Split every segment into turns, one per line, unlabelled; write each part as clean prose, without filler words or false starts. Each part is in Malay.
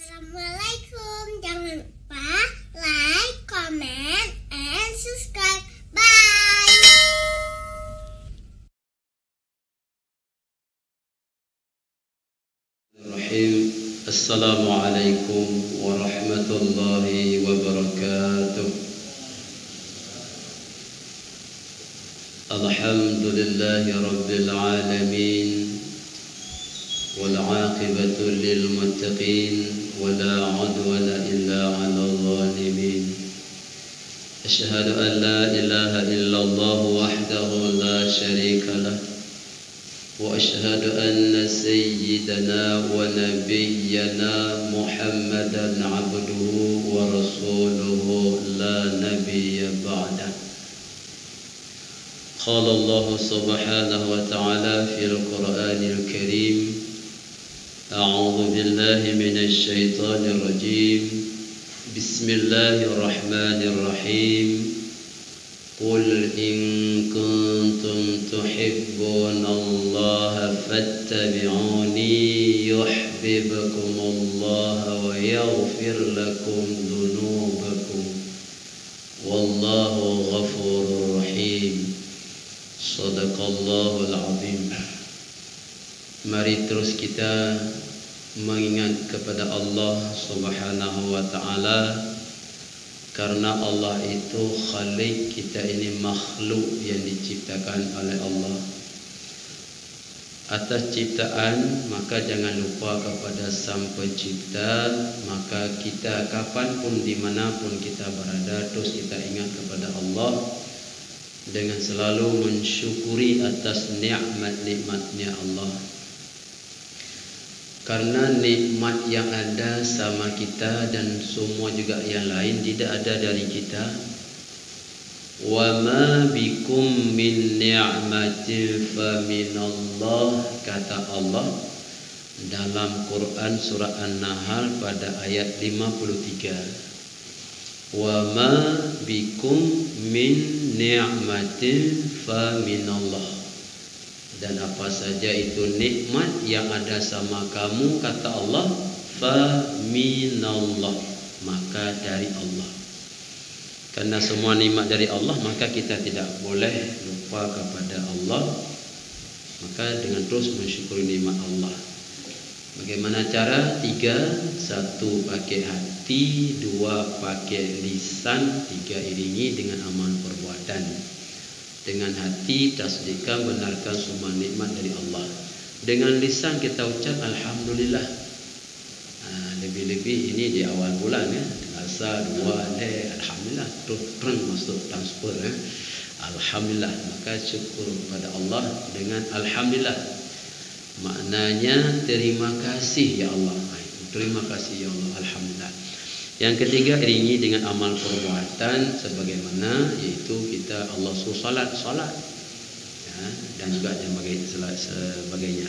Assalamualaikum. Jangan lupa like, comment, and subscribe. Bye.
Assalamualaikum warahmatullahi wabarakatuh. Alhamdulillahi rabbil alamin. والعاقبة للمتقين ولا عدوان إلا على الظالمين. أشهد أن لا إله إلا الله وحده لا شريك له، وأشهد أن سيدنا ونبينا محمدا عبده ورسوله لا نبي بعده. قال الله سبحانه وتعالى في القرآن الكريم: أعوذ بالله من الشيطان الرجيم. بسم الله الرحمن الرحيم. قل إن كنتم تحبون الله فاتبعوني يحببكم الله ويغفر لكم ذنوبكم والله غفور رحيم. Sadaqallahul azim. Mari terus kita mengingat kepada Allah Subhanahu wa ta'ala, karena Allah itu Khalik, kita ini makhluk yang diciptakan oleh Allah. Atas ciptaan, maka jangan lupa kepada Sang Pencipta. Maka kita kapanpun, dimanapun kita berada, terus kita ingat kepada Allah dengan selalu mensyukuri atas nikmat-nikmatnya Allah. Karena nikmat yang ada sama kita dan semua juga yang lain tidak ada dari kita. Wa ma bikum min ni'matin fa minallah, kata Allah dalam Quran surah An-Nahl pada ayat 53. Wa ma bikum min ni'matin fa minallah, dan apa saja itu nikmat yang ada sama kamu, kata Allah, fa minallah, maka dari Allah. Karena semua nikmat dari Allah, maka kita tidak boleh lupa kepada Allah. Maka dengan terus mensyukuri nikmat Allah. Bagaimana cara? 3. 1 pakai hati, 2 pakai lisan, 3 iringi dengan amal perbuatan. Dengan hati tasdikkan, benarkan semua nikmat dari Allah. Dengan lisan kita ucap Alhamdulillah. Lebih-lebih ini di awal bulan ya. Rasa 2 Alhamdulillah, terus masuk transfer ya. Alhamdulillah, maka syukur kepada Allah dengan Alhamdulillah. Maknanya terima kasih ya Allah. Terima kasih ya Allah, Alhamdulillah. Yang ketiga, iringi dengan amal perbuatan sebagaimana, yaitu kita Allah suruh salat ya, dan juga sebagainya.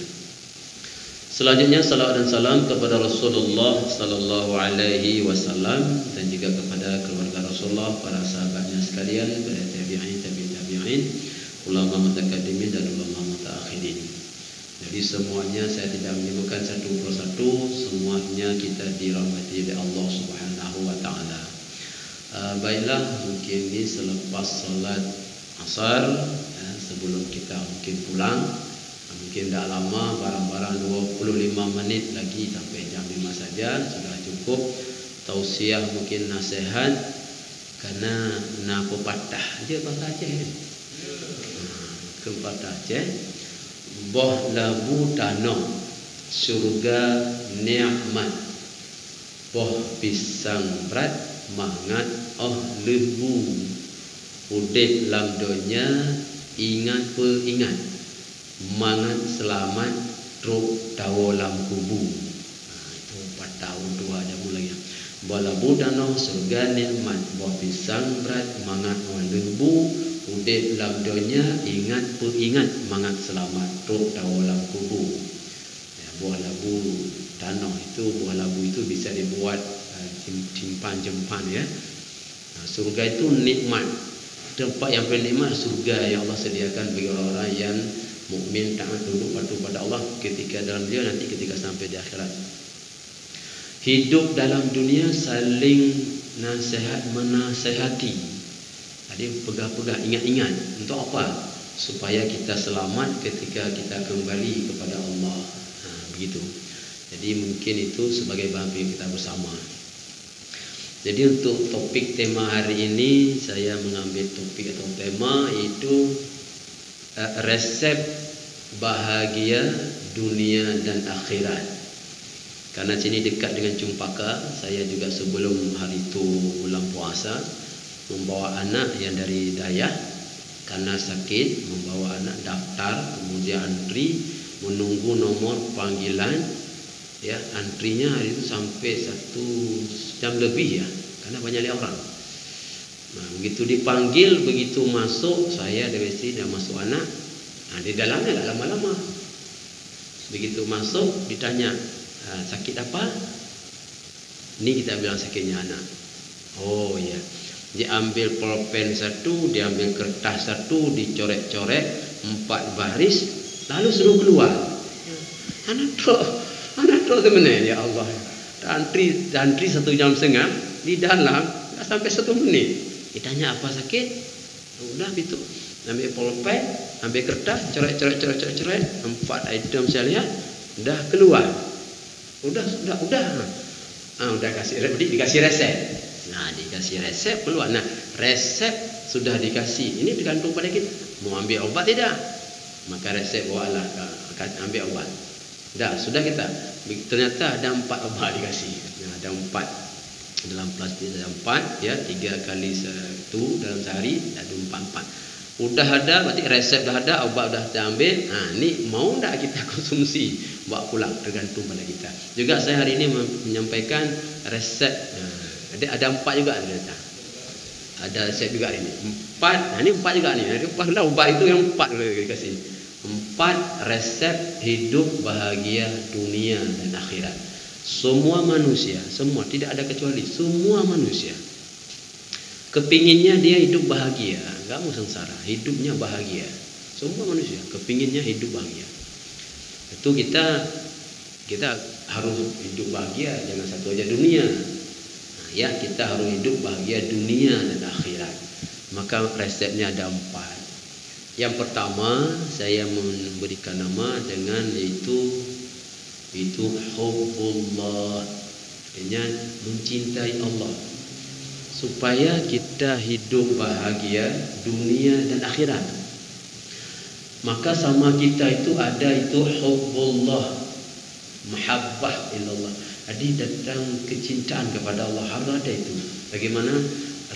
Selanjutnya salawat dan salam kepada Rasulullah sallallahu alaihi wasallam dan juga kepada keluarga Rasulullah, para sahabatnya sekalian, para tabi'in, ulama mutaqaddimin dan ulama mutaakhirin. Jadi semuanya saya tidak menyebutkan satu persatu, semuanya kita dirahmati oleh Allah Subhanahu wa taala. Baiklah, mungkin ini selepas salat asar ya, sebelum kita mungkin pulang, mungkin tidak lama, barang-barang 25 menit lagi sampai jam 5 saja sudah cukup. Tausiah mungkin nasihat, karena nak pepatah dia bahasa Aceh. Pepatah Aceh, boh labu tanah surga nikmat, boh pisang berat mangat lebu, udip lam donya ingat peringat, mangat selamat truk tahu lam kubu. Itu 4 tahun 2 ada mulanya. Boh labu tanah surga nikmat, boh pisang berat mangat lebu, udip lam donya ingat peringat, mangat selamat truk tahu lam kubu. Ya, buah labu tanah itu, buah labu itu bisa dibuat simpan-jempan ya. Surga itu nikmat, tempat yang paling nikmat surga yang Allah sediakan bagi orang-orang yang mukmin, taat, tunduk patuh pada Allah ketika dalam dia, nanti ketika sampai di akhirat. Hidup dalam dunia saling menasehati. Jadi pegang-pegang, ingat-ingat. Untuk apa? Supaya kita selamat ketika kita kembali kepada Allah. Begitu. Jadi mungkin itu sebagai bahan kita bersama. Jadi untuk topik tema hari ini, saya mengambil topik atau tema itu resep bahagia dunia dan akhirat. Karena sini dekat dengan Cempaka, saya juga sebelum hari itu bulan puasa membawa anak yang dari Dayah karena sakit, membawa anak daftar, kemudian antri menunggu nomor panggilan. Ya, antrinya hari itu sampai 1 jam lebih ya, karena banyaknya orang. Nah, begitu dipanggil, begitu masuk, saya dari istri dah masuk anak. Nah, di dalamnya tak lama-lama. Begitu masuk ditanya, sakit apa? Ini kita bilang sakitnya anak. Oh ya, dia ambil pulpen satu, dia ambil kertas satu, dicoret-coret 4 baris, lalu suruh keluar. Anak tu sebenarnya, ya Allah. Antri 1 jam setengah di dalam, tak sampai 1 menit. Ditanya apa sakit? Udah gitu. Ambil pulpen, ambil kertas, coret, 4 item saya lihat, dah keluar. Udah. Udah dikasih resep. Nah, dikasih resep keluar. Nah, resep sudah dikasih. Ini tergantung pada kita. Mau ambil obat tidak? Maka resep bawalah ambil obat. Dah, sudah kita. Ternyata ada 4 obat dikasih. Nah, ada 4 dalam plastik, ada 4 ya, 3 kali 1 dalam sehari, ada 4. Udah ada, berarti resep dah ada, obat dah diambil. Nah, ni mau tak kita konsumsi? Bawa pulang, tergantung pada kita. Juga saya hari ini menyampaikan resep. Ada 4 juga ternyata. Ada resep juga ini. 4. Nah, ini 4 juga ni. Padahal obat itu yang 4 dikasih. 4 resep hidup bahagia dunia dan akhirat. Semua manusia, semua, tidak ada kecuali, semua manusia kepinginnya dia hidup bahagia, enggak mau sengsara, hidupnya bahagia. Semua manusia kepinginnya hidup bahagia. Itu kita harus hidup bahagia, jangan satu aja dunia. Nah, ya, kita harus hidup bahagia dunia dan akhirat. Maka resepnya ada 4. Yang pertama saya memberikan nama dengan itu hubbullah, artinya mencintai Allah, supaya kita hidup bahagia dunia dan akhirat. Maka sama kita itu ada itu hubbullah, mahabbah ilallah. Jadi datang kecintaan kepada Allah, harus ada itu. Bagaimana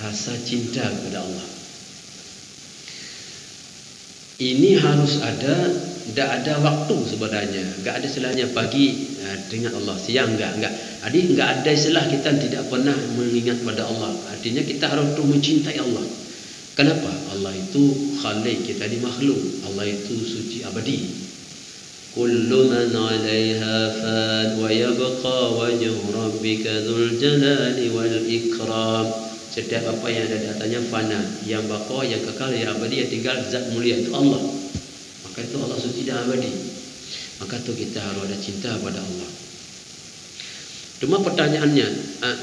rasa cinta kepada Allah? Ini harus ada, tidak ada waktu sebenarnya, enggak ada istilahnya pagi dengan Allah, siang enggak. Jadi enggak ada istilah kita tidak pernah mengingat pada Allah. Artinya kita harus mencintai Allah. Kenapa? Allah itu khaliq, kita di makhluk. Allah itu suci abadi. Kullu man 'alaiha fan wa yabqa wajhu rabbika dzul jalali wal ikram. Setiap apa yang ada di atasnya fana, yang baqa, yang kekal, yang abadi, yang tinggal zat mulia itu Allah. Maka itu Allah suci dan abadi. Maka itu kita harus ada cinta pada Allah. Cuma pertanyaannya,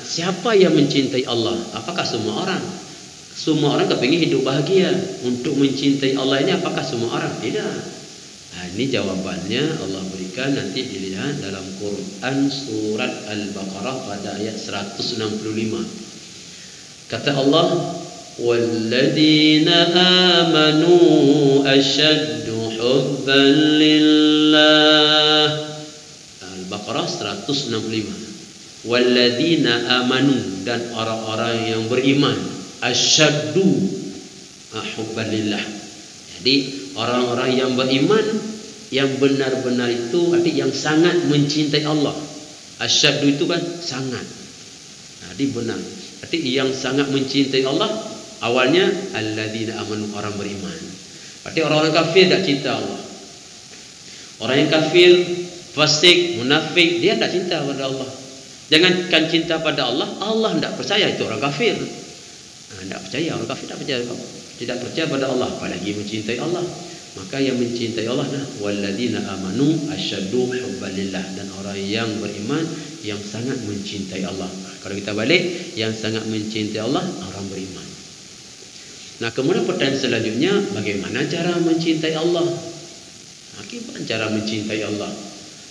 siapa yang mencintai Allah? Apakah semua orang? Semua orang kepingin hidup bahagia. Untuk mencintai Allah ini apakah semua orang? Tidak. Nah, ini jawabannya Allah berikan, nanti dilihat dalam Quran surat Al-Baqarah pada ayat 165. Kata Allah, walladzina amanu asyaddu hubban lillah. Al-Baqarah 165. Walladzina amanu, dan orang-orang yang beriman, asyaddu hubban lillah. Jadi orang-orang yang beriman, yang benar-benar itu arti yang sangat mencintai Allah. Asyaddu itu kan sangat. Jadi benar. Arti yang sangat mencintai Allah, awalnya alladzina amanu, orang beriman. Arti orang-orang kafir tak cinta Allah. Orang yang kafir, fasik, munafik, dia tak cinta pada Allah. Jangankan cinta pada Allah, Allah tak percaya, itu orang kafir. Tak percaya, orang kafir tak percaya, tidak percaya pada Allah, apalagi mencintai Allah. Maka yang mencintai Allah, walladzina amanu asyaddu hubbalillah, dan orang yang beriman yang sangat mencintai Allah. Kalau kita balik, yang sangat mencintai Allah orang beriman. Nah, kemudian pertanyaan selanjutnya, bagaimana cara mencintai Allah? Bagaimana cara mencintai Allah?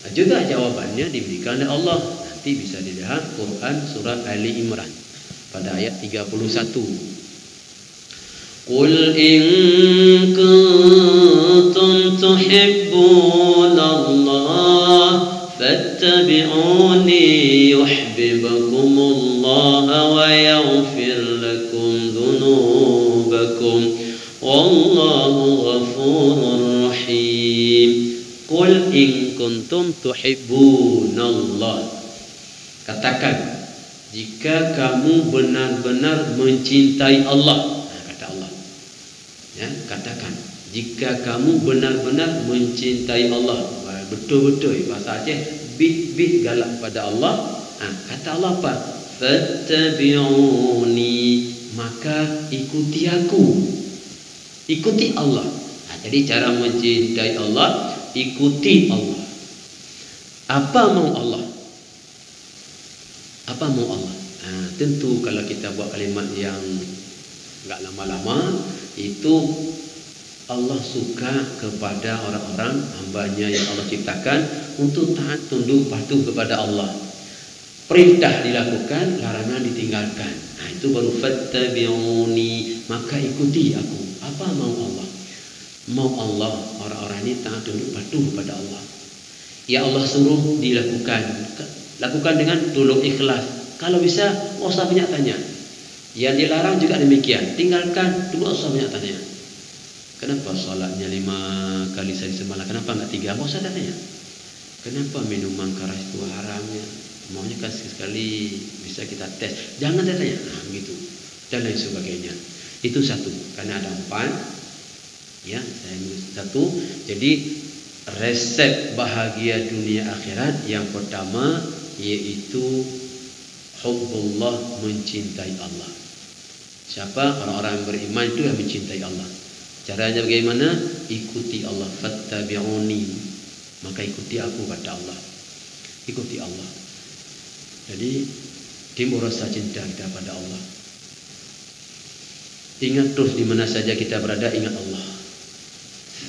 Nah, juga jawabannya diberikan oleh Allah. Nanti bisa dilihat Quran surat Ali Imran pada ayat 31. Qul in kuntum tuhibbunallah fattabi'uni yuhibbukumullah wa yaghfir lakum dhunubakum wallahu ghafurur rahim. Qul in kuntum tuhibbunallah. Katakan, jika kamu benar-benar mencintai Allah. Kata Allah. Ya, katakan, jika kamu benar-benar mencintai Allah. Betul-betul bahasa Aceh, bit-bit galak pada Allah. Kata Allah apa? Fattabi'uni, maka ikuti aku. Ikuti Allah. Jadi cara mencintai Allah, ikuti Allah. Apa mau Allah? Apa mau Allah? Tentu kalau kita buat kalimat yang enggak lama-lama, itu Allah suka kepada orang-orang hambanya yang Allah ciptakan untuk taat, tunduk, patuh kepada Allah. Perintah dilakukan, larangan ditinggalkan. Itu baru fattabi'uni, maka ikuti aku. Apa mau Allah? Mau Allah, orang-orang ini taat, tunduk, patuh kepada Allah. Ya Allah suruh dilakukan. Lakukan dengan tulus ikhlas. Kalau bisa, tidak usah banyak tanya. Yang dilarang juga demikian. Tinggalkan, tidak usah banyak tanya. Kenapa solatnya 5 kali sehari semalam? Kenapa enggak 3? Tidak usah tanya. Kenapa minuman keras itu haramnya? Maunya kan sekali bisa kita tes. Jangan tanya. Begitu. Dan lain sebagainya. Itu satu. Karena ada 4. Ya, saya nulis 1. Jadi resep bahagia dunia akhirat yang pertama yaitu hubbullah, mencintai Allah. Siapa? Orang-orang yang beriman itu yang mencintai Allah. Caranya bagaimana? Ikuti Allah. Fattabi'uni, maka ikuti aku, kata Allah. Ikuti Allah. Jadi timbul rasa cinta kita pada Allah. Ingat terus di mana saja kita berada, ingat Allah.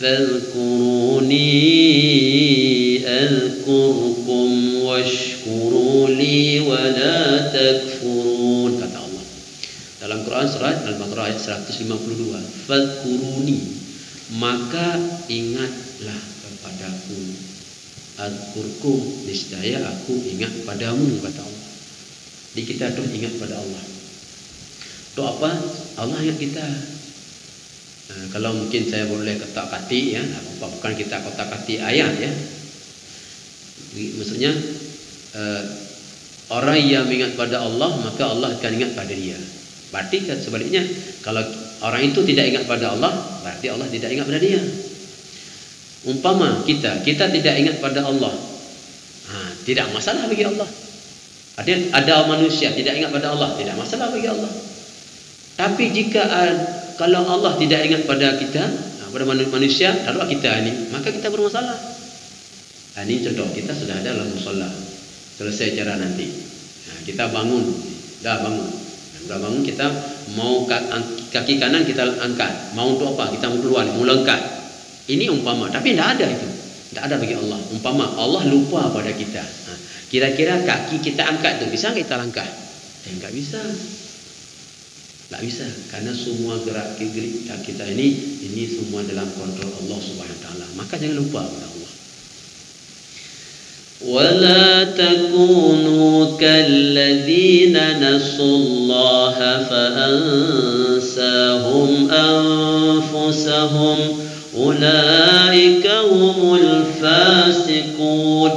Fadhkuruni adhkurkum washkuruli wa la takfurun, kata Allah dalam Quran surat Al-Baqarah ayat 152. Fadhkuruni, maka ingatlah kepadaku. Adhkurkum, niscaya aku ingat padamu, kata Allah. Jadi kita terus ingat pada Allah. Itu apa? Allah ingat kita. Kalau mungkin saya boleh kotak-katik, ya, bukan kita kotak-katik ayat, ya. Maksudnya orang yang mengingat pada Allah, maka Allah akan ingat pada dia. Berarti kan sebaliknya, kalau orang itu tidak ingat pada Allah, berarti Allah tidak ingat pada dia. Umpama kita tidak ingat pada Allah, tidak masalah bagi Allah. Ada manusia tidak ingat pada Allah, tidak masalah bagi Allah. Tapi jika kalau Allah tidak ingat pada kita, pada manusia, lalu kita ini, maka kita bermasalah. Ini contoh, kita sudah ada dalam musholla, selesai acara nanti. Kita bangun, dah bangun, kita mau kaki kanan kita angkat. Mau untuk apa? Kita mau keluar, mau lengkap. Ini umpama, tapi tidak ada itu. Tidak ada bagi Allah. Umpama Allah lupa pada kita. Kira-kira kaki kita angkat tu bisa kita langkah? Enggak bisa. Tak bisa, karena semua gerak-gerik kita ini semua dalam kontrol Allah Subhanahu Wa Taala. Maka jangan lupa pada Allah. Wala takunu kalladzina nasullaha fa ansahum anfusahum ulaika humul fasiqun.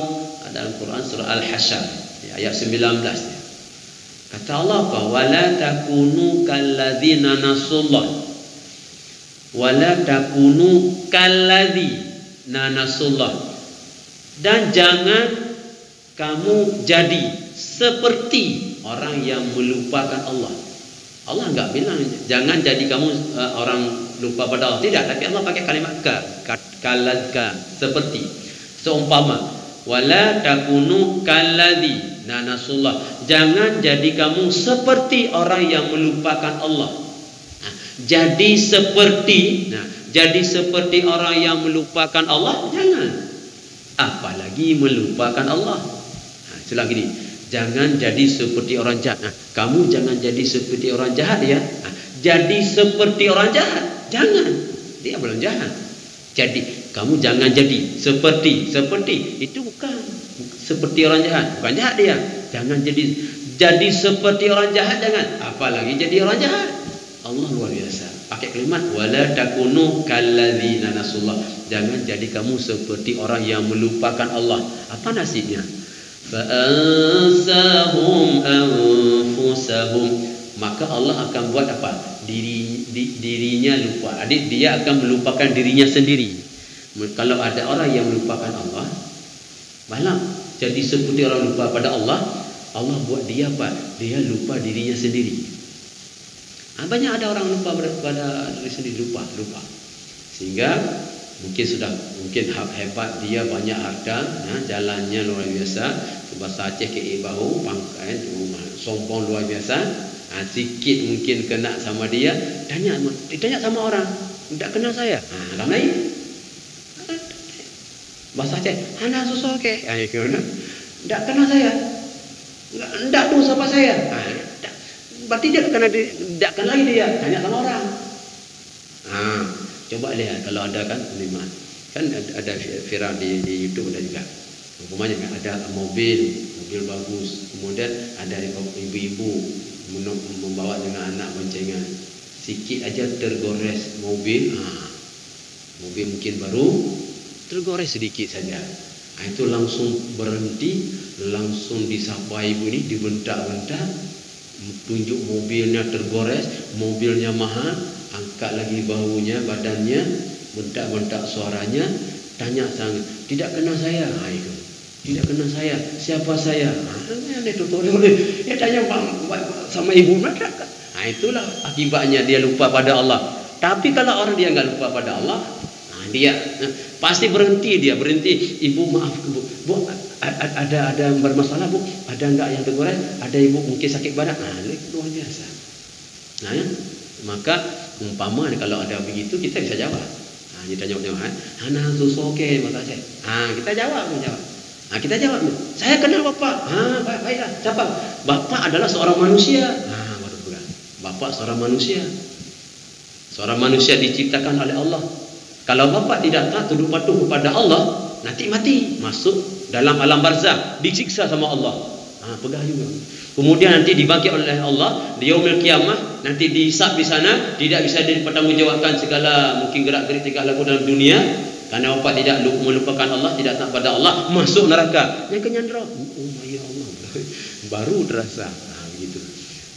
Dalam Quran surah Al-Hasyr ayat 19. Kata Allah apa? Wala takunu kalladzina nasullah. Wala takunu kalladzina nasullah. Dan jangan kamu jadi seperti orang yang melupakan Allah. Allah enggak bilang jangan jadi kamu orang lupa pada Allah. Tidak, tapi Allah pakai kalimat ka, seperti. Seumpama Wala takunu kalladzi nasullah. Jangan jadi kamu seperti orang yang melupakan Allah. Jadi seperti orang yang melupakan Allah, jangan. Apalagi melupakan Allah. Setelah gini, jangan jadi seperti orang jahat. Kamu jangan jadi seperti orang jahat ya. Jadi seperti orang jahat, jangan. Dia belum jahat. Jadi kamu jangan jadi seperti itu bukan seperti orang jahat, bukan jahat dia. Jangan jadi seperti orang jahat, jangan. Apalagi jadi orang jahat. Allah luar biasa. Pakai kalimat wala takunu kalladzina nasullah. Jangan jadi kamu seperti orang yang melupakan Allah. Apa nasibnya? Fa ansahum anfusahum. Maka Allah akan buat apa? Dirinya lupa. Dia akan melupakan dirinya sendiri. Kalau ada orang yang melupakan Allah, malah jadi seperti orang lupa pada Allah, Allah buat dia apa? Dia lupa dirinya sendiri. Banyak ada orang lupa pada diri sendiri, lupa. Sehingga mungkin hebat dia, banyak harta, jalannya luar biasa, bahasa Aceh ke bahu, pangkai, sombong luar biasa. Sikit mungkin kena sama dia, ditanya sama orang, tidak kenal saya. Orang lain bahasa Aceh, hana susah ke? Tidak kenal saya, tidak tahu siapa saya. Berarti dia tidak kenal lagi dia, tanya sama orang. Coba lihat kalau ada kan ada viral di YouTube ada juga. Umpamanya kan ada mobil bagus, kemudian ada ibu-ibu membawa dengan anak boncengan. Sikit aja tergores mobil mungkin baru tergores sedikit saja. Itu langsung berhenti, langsung disapa ibu ini, dibentak-bentak. Tunjuk mobilnya tergores, mobilnya mahal, angkat lagi bahunya, badannya, bentak-bentak suaranya, tanya sang, tidak kenal saya. Tidak kenal saya, siapa saya? Dia tanya sama ibu mereka. Itulah akibatnya dia lupa pada Allah. Tapi kalau orang dia enggak lupa pada Allah, dia pasti berhenti. Ibu maaf bu, ada bermasalah bu, ada enggak yang tergores? Ada ibu mungkin sakit badan. Luar biasa. Maka umpama kalau ada begitu kita bisa jawab. Kita jawab, hana susoke maka saya. Kita jawab. Kita jawab, saya kenal bapak. Baiklah, siapa? Bapak adalah seorang manusia. Baru bukan. Bapak seorang manusia. Seorang manusia diciptakan oleh Allah. Kalau bapak tidak taat tunduk patuh kepada Allah, nanti mati, masuk dalam alam barzah, disiksa sama Allah. Pegang juga. Kemudian nanti dibangkit oleh Allah di yaumil qiyamah, nanti dihisab di sana, tidak bisa dipertanggungjawabkan segala mungkin gerak-gerik tingkah laku dalam dunia. Karena bapak tidak melupakan Allah, tidak taat pada Allah, masuk neraka. Yang kenyandra, ya Allah, baru terasa. Begitu.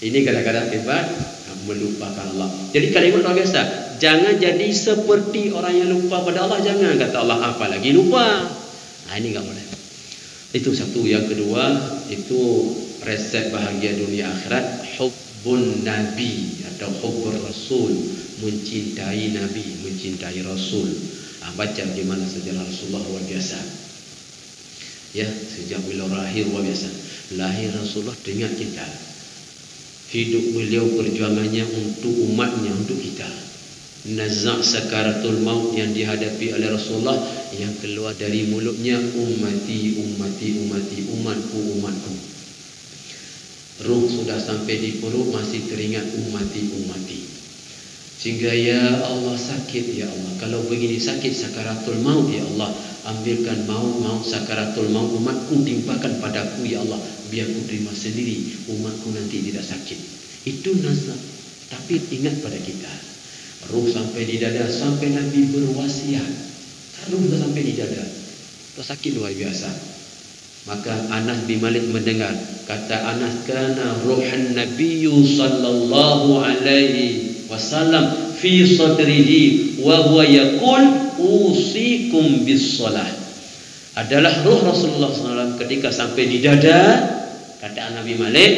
Ini kadang-kadang hebat melupakan Allah. Jadi kalimat luar biasa. Jangan jadi seperti orang yang lupa pada Allah. Jangan kata Allah apalagi lupa. Ini enggak boleh. Itu satu. Yang kedua itu resep bahagia dunia akhirat, hubbun nabi atau hubbur rasul, mencintai nabi, mencintai rasul. Baca bagaimana sejarah Rasulullah luar biasa. Ya, sejak beliau lahir luar biasa. Lahir Rasulullah dengan kita. Hidup beliau perjuangannya untuk umatnya, untuk kita. Nazak sakaratul maut yang dihadapi oleh Rasulullah, yang keluar dari mulutnya, ummati, ummati, ummati, umatku, umatku. Ruh sudah sampai di perut, masih teringat ummati, ummati. Sehingga ya Allah sakit ya Allah. Kalau begini sakit sakaratul maut ya Allah, ambilkan maut sakaratul maut umatku, timpakan padaku ya Allah, biar ku terima sendiri, umatku nanti tidak sakit. Itu nazar. Tapi ingat pada kita, ruh sampai di dada, sampai Nabi berwasiat, ruh sudah sampai di dada, sakit luar biasa. Maka Anas bin Malik mendengar, kata Anas, kana ruhan nabiyyu sallallahu alaihi wasallam fi sadrihi wa huwa yaqul usikum bis salah. Adalah ruh Rasulullah SAW ketika sampai di dada, kata Nabi Malik,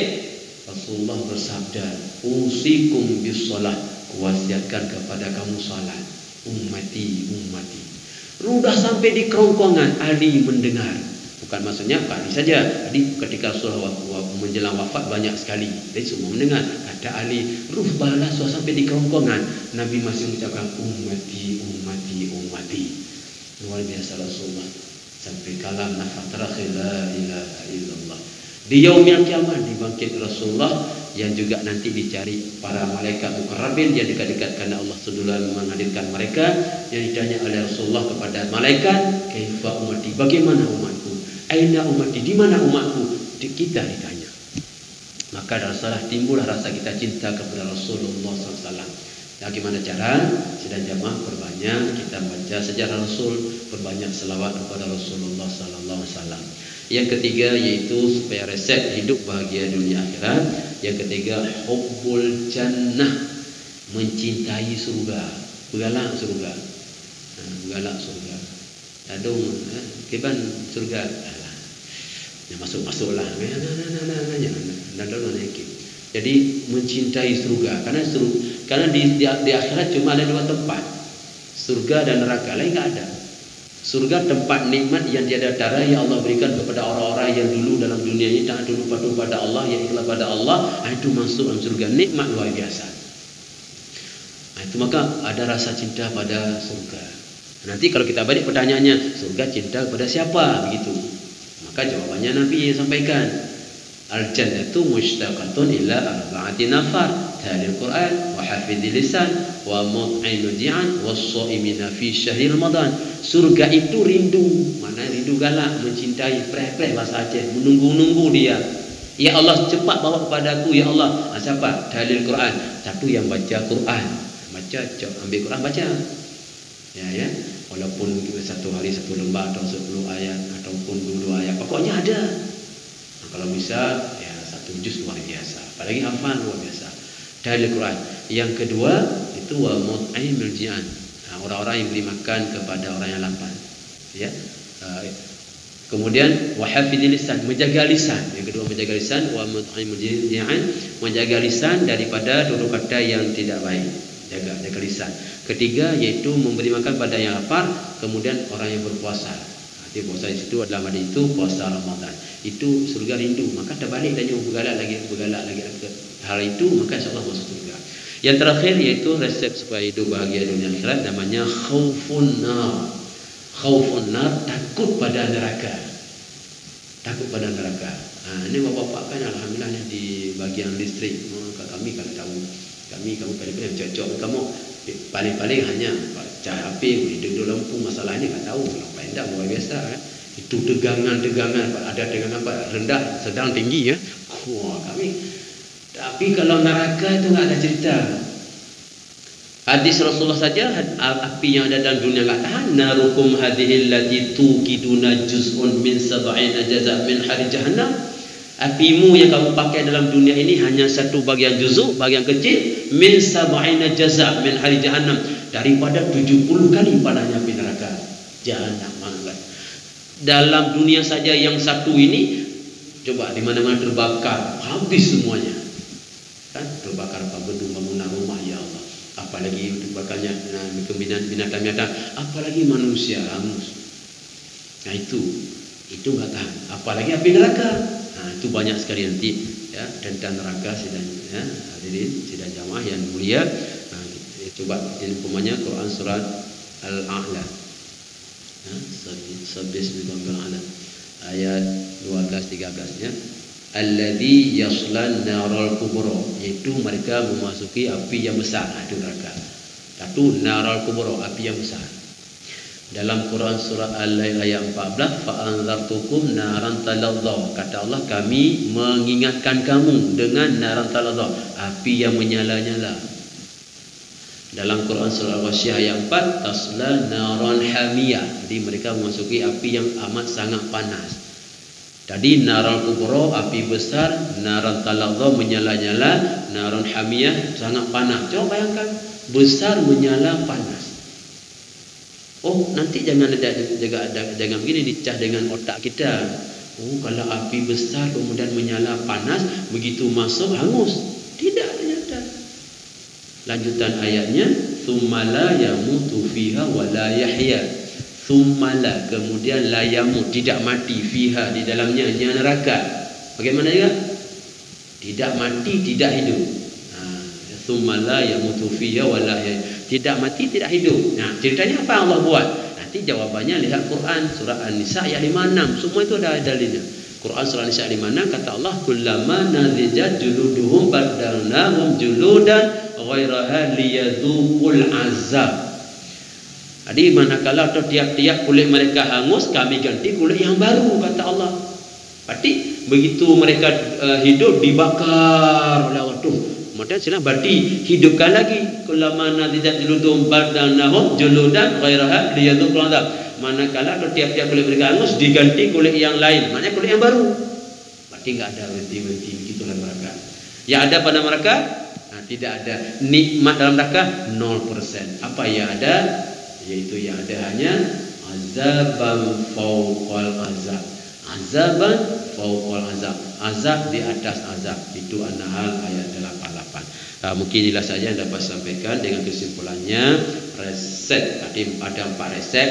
Rasulullah bersabda, usikum bis salah, kuwasiatkan kepada kamu salat, ummati, ummati. Rudah sampai di kerongkongan, Ali mendengar, Bukan maksudnya kali saja. Jadi ketika Rasulullah menjelang wafat banyak sekali. Jadi semua mendengar. Kata Ali, ruh balas sampai di kerongkongan. Nabi masih mengucapkan ummati, ummati, ummati. Luar biasa Rasulullah. Sampai kalam nafas terakhir la ilaha illallah. Di yaumil kiamat dibangkit Rasulullah yang juga nanti dicari para malaikat mukarrabin yang dekat-dekat karena Allah Subhanahu menghadirkan mereka yang ditanya oleh Rasulullah kepada malaikat, kaifa ummati, bagaimana umatku? Aina ummati, di mana umatku? Kita ditanya. Maka Rasulullah timbullah rasa kita cinta kepada Rasulullah SAW. Bagaimana cara? Sedang jamaah perbanyak kita baca sejarah Rasul, perbanyak selawat kepada Rasulullah SAW. Yang ketiga yaitu supaya resep hidup bahagia dunia akhirat. Yang ketiga hubbul jannah, mencintai surga, bergalak surga. Bergalak surga. Adung keban surga. Alah. Ya masuklah. Jadi mencintai surga karena di akhirat cuma ada dua tempat. Surga dan neraka, lain enggak ada. Surga tempat nikmat yang tiada tara yang Allah berikan kepada orang-orang yang dulu dalam dunia ini taat dulu patuh pada Allah, yang ikhlas pada Allah, itu masuk dalam surga, nikmat luar biasa. Itu maka ada rasa cinta pada surga. Nanti kalau kita balik pertanyaannya, surga cinta kepada siapa? Begitu. Maka jawabannya Nabi yang sampaikan. Al-jannatu mushtaqatun ila arba'ati nafar, talil Quran wa hafidhil lisan wa mut'imul ji'an was-shaimina fi syahr Ramadan. Surga itu rindu, mana rindu galak, mencintai, preh-preh bahasa Aceh, menunggu-nunggu dia. Ya Allah cepat bawa kepadaku ya Allah. Siapa? Talil Quran. Satu yang baca Quran. Baca, ambil Quran baca. Ya. Walaupun satu hari satu lembar atau 10 ayat ataupun 2 ayat, pokoknya ada. Kalau bisa ya satu juz luar biasa, apalagi hafal luar biasa. Dalil Quran. Yang kedua itu wa mut'imul ji'an. Orang-orang yang beri makan kepada orang yang lapar. Ya. Kemudian wa hafidhil lisan, menjaga lisan. Yang kedua menjaga lisan, wa mut'imul ji'an, menjaga lisan daripada tutur kata yang tidak baik. Jaga lisan. Ketiga yaitu memberi makan pada yang lapar, kemudian orang yang berpuasa. Arti puasa itu adalah hari itu puasa Ramadan. Itu surga rindu, maka terbalik dan bergalak lagi hal itu, maka insyaallah masuk surga. Yang terakhir yaitu resep supaya hidup bahagia dunia akhirat, namanya khaufun nar. Khaufun nar, takut pada neraka. Takut pada neraka. Ini bapak-bapak kan alhamdulillah di bagian listrik. Kami kalau tahu, kamu paling-paling cocok kamu paling-paling hanya cahaya HP, hidup lampu, masalahnya tak tahu. Kalau pendek luar biasa kan. Itu tegangan, ada tegangan rendah, sedang, tinggi ya. Wah, tapi kalau neraka itu enggak ada cerita. Hadis Rasulullah saja, api yang ada dalam dunia enggak tahan. Narukum hadhil lati tuqiduna juz'un min 70 jaza' min hari jahannam. Apimu yang kamu pakai dalam dunia ini hanya satu bagian juzuk, bagian kecil, min 70 jaza' min hari jahannam, daripada 70 kali panahnya api neraka jahanam. Dalam dunia saja yang satu ini, coba di mana-mana terbakar, habis semuanya. Kan terbakar gedung, bangunan rumah, ya Allah. Apalagi terbakarnya binatang-binatang, apalagi manusia hangus. Nah itu enggak tahan. Apalagi api neraka. Nah, itu banyak sekali nanti ya tentang neraka sedang ya, hadirin sidang jamaah yang mulia. Nah, coba ini umpamanya Quran surat Al-A'la. Ayat 12-13 ya. Alladzi yaslan naral kubra, yaitu mereka memasuki api yang besar, itu neraka. Satu naral kubra, api yang besar. Dalam Quran surah Al-Lail ayat 14, fa anzartukum naran taladza, kata Allah kami mengingatkan kamu dengan naran taladza, api yang menyala-nyala. Dalam Quran surah Al-Ghasyiyah ayat 4, tasla naran hamiyah, jadi mereka memasuki api yang amat sangat panas. Tadi naran kubra, api besar, naran taladza menyala-nyala, naran hamiyah sangat panas. Coba bayangkan, besar menyala panas. Oh, nanti jangan begini dicah dengan otak kita. Oh, kalau api besar kemudian menyala panas, begitu masuk hangus. Tidak ternyata. Lanjutan ayatnya, tsumma la yamutu fiha wa la yahya. Thummala, kemudian la yamut, tidak mati, fiha, di dalamnya neraka. Bagaimana juga? Tidak mati, tidak hidup. Thummala yamutu fiha wala tidak mati, tidak hidup. Nah, ceritanya apa yang Allah buat? Nanti jawabannya lihat Quran surah An-Nisa ayat 56. Semua itu ada dalilnya. Quran surah An-Nisa ayat 56 kata Allah, kullama nadhijat juluduhum badalnahum juludan ghairaha liyadhuqul azab. Jadi manakala tiap-tiap kulit mereka hangus, kami ganti kulit yang baru, kata Allah. Berarti begitu mereka hidup dibakar oleh Allah tuh. Kemudian silang berarti hidupkan lagi. Kullama nadhijat juluduhum badalnahum juludan ghairaha liyadhuqul azab. Manakala tiap-tiap kulit mereka hangus diganti kulit yang lain, maknanya kulit yang baru. Berarti enggak ada berhenti-berhenti begitulah mereka. Yang ada pada mereka tidak ada nikmat dalam neraka 0%. Apa yang ada? Yaitu yang ada hanya azaban fauqal azab. Azaban fauqal azab. Azab di atas azab. Itu An-Nahl ayat 88. Mungkin inilah saja yang dapat sampaikan dengan kesimpulannya. Resep tadi ada 4 resep.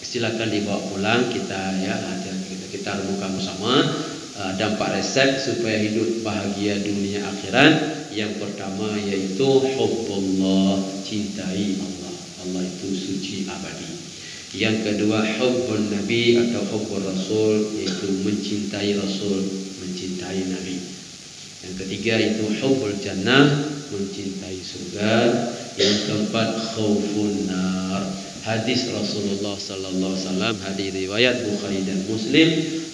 Silakan dibawa pulang kita kita renungkan bersama. Ada 4 resep supaya hidup bahagia dunia akhirat. Yang pertama yaitu hubbullah, cintai Allah. Allah itu suci abadi. Yang kedua hubbun nabi atau hubbur rasul, yaitu mencintai rasul, mencintai nabi. Yang ketiga itu hubbul jannah, mencintai surga. Yang keempat khaufun nar. Hadis Rasulullah sallallahu alaihi wasallam, hadis riwayat Bukhari dan Muslim,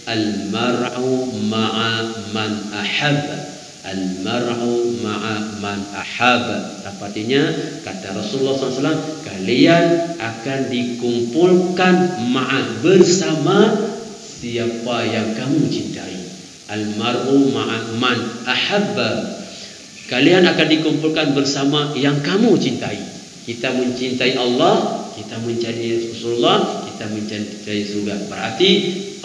al mar'u ma'a man ahabba. Al-mar'u ma'a man ahaba. Artinya kata Rasulullah SAW, kalian akan dikumpulkan bersama siapa yang kamu cintai. Al-mar'u ma'a man ahabba. Kalian akan dikumpulkan bersama yang kamu cintai. Kita mencintai Allah, kita mencintai Rasulullah, kita mencintai surga. Berarti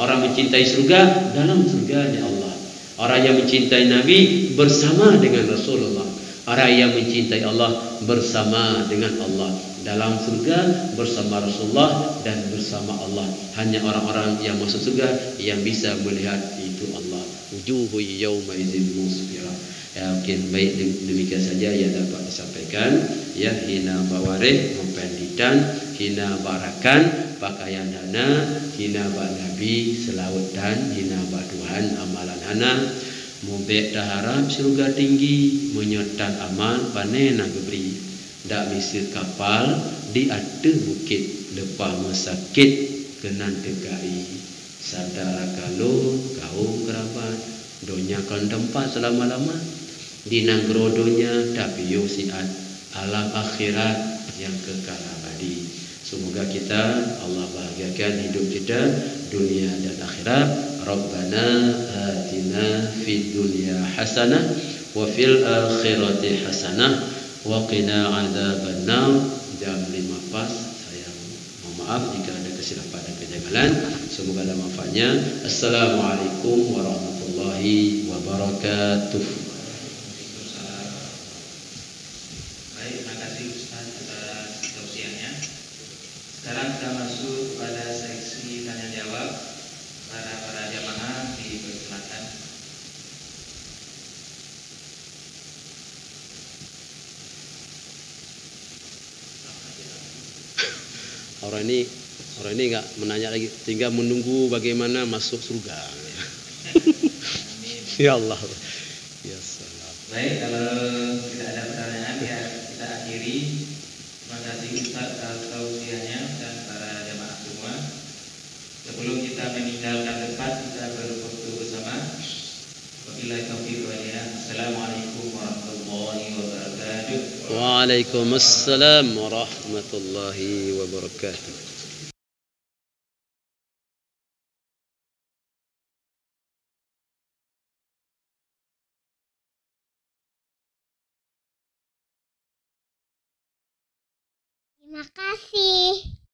orang mencintai surga dalam surganya Allah. Orang yang mencintai Nabi bersama dengan Rasulullah. Orang yang mencintai Allah bersama dengan Allah. Dalam surga bersama Rasulullah dan bersama Allah. Hanya orang-orang yang masuk surga yang bisa melihat itu Allah. Wujuhu yawma idzin musfirah. Ya, mungkin baik demikian saja yang dapat disampaikan. Ya, hina bawarih mempenditan, hina barakan pakaian hana, hina ba nabi selawat dan hina ba Tuhan amalan hana. Mubek dah harap surga tinggi, menyotan amal panena geberi. Dak misir kapal di ada bukit, lepas mesakit kenan tegai. Sadara kalau kaum kerabat donya kan tempat selama-lama. Dinanggrodonya tapi yo siat alam akhirat yang kekal abadi. Semoga kita Allah bahagiakan hidup kita dunia dan akhirat. Rabbana atina fid dunya hasanah wa fil akhirati hasanah wa qina adzabannar. Jam 5 pas. Saya mohon maaf jika ada kesilapan dan kejanggalan. Semoga ada manfaatnya. Assalamualaikum warahmatullahi wabarakatuh.
Sekarang kita masuk pada seksi tanya jawab. Para jamaah dipersilakan.
Orang ini enggak menanya lagi, tinggal menunggu bagaimana masuk surga. Ya Allah. Ya salam.
Baik, kalau tidak ada pertanyaan ya kita akhiri. Terima kasih Ustaz atas tausiahnya dan para jamaah semua. Sebelum kita meninggalkan tempat, kita berfoto bersama. Wabillahi taufiq wal hidayah. Assalamualaikum warahmatullahi wabarakatuh.
Waalaikumsalam warahmatullahi wabarakatuh.
Terima kasih.